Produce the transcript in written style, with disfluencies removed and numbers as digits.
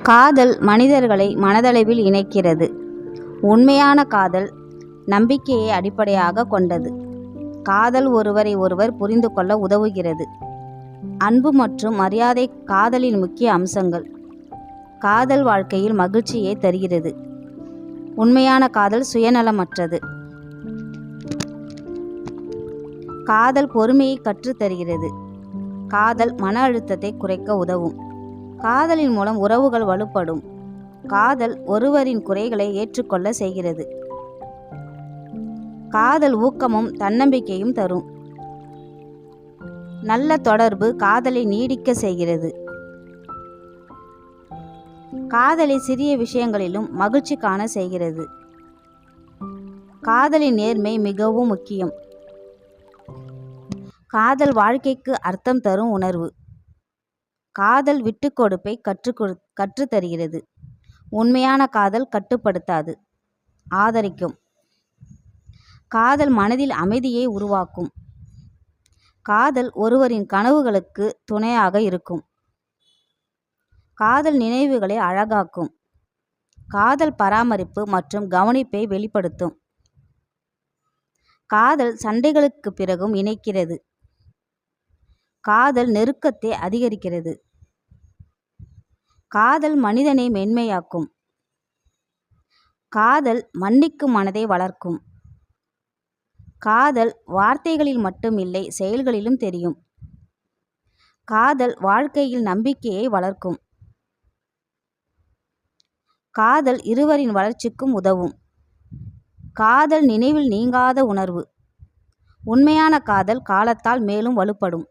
காதல் மனிதர்களை மனதளவில் இணைக்கிறது. உண்மையான காதல் நம்பிக்கையை அடிப்படையாக கொண்டது. காதல் ஒருவரை ஒருவர் புரிந்து கொள்ள உதவுகிறது. அன்பு மற்றும் மரியாதை காதலின் முக்கிய அம்சங்கள். காதல் வாழ்க்கையில் மகிழ்ச்சியை தருகிறது. உண்மையான காதல் சுயநலமற்றது. காதல் பொறுமையை கற்றுத்தருகிறது. காதல் மன அழுத்தத்தை குறைக்க உதவும். காதலின் மூலம் உறவுகள் வலுப்படும். காதல் ஒருவரின் குறைகளை ஏற்றுக்கொள்ள செய்கிறது. காதல் ஊக்கமும் தன்னம்பிக்கையும் தரும். நல்ல தொடர்பு காதலை நீடிக்க செய்கிறது. காதலை சிறிய விஷயங்களிலும் மகிழ்ச்சி காண செய்கிறது. காதலின் நேர்மை மிகவும் முக்கியம். காதல் வாழ்க்கைக்கு அர்த்தம் தரும் உணர்வு. காதல் விட்டுக்கொடுப்பை கற்றுத்தருகிறது. உண்மையான காதல் கட்டுப்படுத்தாது, ஆதரிக்கும். காதல் மனதில் அமைதியை உருவாக்கும். காதல் ஒருவரின் கனவுகளுக்கு துணையாக இருக்கும். காதல் நினைவுகளை அழகாக்கும். காதல் பராமரிப்பு மற்றும் கவனிப்பை வெளிப்படுத்தும். காதல் சண்டைகளுக்கு பிறகும் இணைக்கிறது. காதல் நெருக்கத்தை அதிகரிக்கிறது. காதல் மனிதனை மென்மையாக்கும். காதல் மன்னிக்கும் மனதை வளர்க்கும். காதல் வார்த்தைகளில் மட்டும் இல்லை, செயல்களிலும் தெரியும். காதல் வாழ்க்கையில் நம்பிக்கையை வளர்க்கும். காதல் இருவரின் வளர்ச்சிக்கும் உதவும். காதல் நினைவில் நீங்காத உணர்வு. உண்மையான காதல் காலத்தால் மேலும் வலுப்படும்.